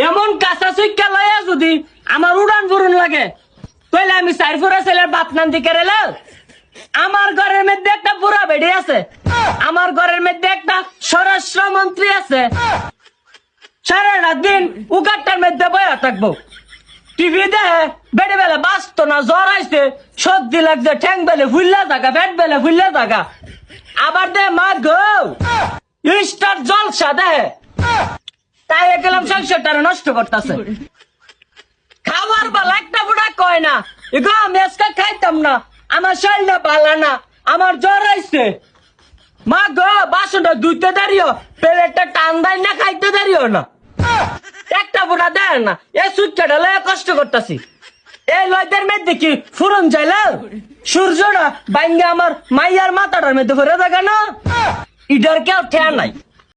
এমন কাঁচা চুইকা লয়া যদি আমার উড়ান বুড়ুন লাগে তাইলে আমি সাইফুরা ছেলের বাপ নাম দিকে রেলে আমার ঘরের মধ্যে একটা বুড়া বেড়ে আছে, আমার ঘরের মধ্যে একটা স্বরাষ্ট্রমন্ত্রী আছে, সারাটা দিন উগারটার মধ্যে বয়া থাকবো, টিভি দেখে বেড়ে বেলা বাঁচত না, জ্বর আইছে, সর্দি লাগছে, ঠ্যাং বেলে ফুললে থাকা, পেট বেলে ফুললে থাকা, আবার দে মা গো স্টার জলসা দেহে, তাই গেলাম সংসারটা নষ্ট করতেছে। খাবার বেলা একটা বুড়া কয় না এগো আমি আজকে খাইতাম না, আমার শরীরটা ভালো না, আমার জ্বর আইছে, মা গো বাসনটা ধুইতে দাঁড়িও, প্লেটটা টান দেয় না, খাইতে দাঁড়িও না, একটা বুড়া দেয় না। এই সুচ্চাটা লয়ে কষ্ট করতেছি, এই লয়দের মধ্যে কি ফুরন যাইল, সূর্যটা বাইঙ্গা আমার মাইয়ার মাথাটার মধ্যে ভরে থাকে না, ইডার কেউ ঠেয়া নাই।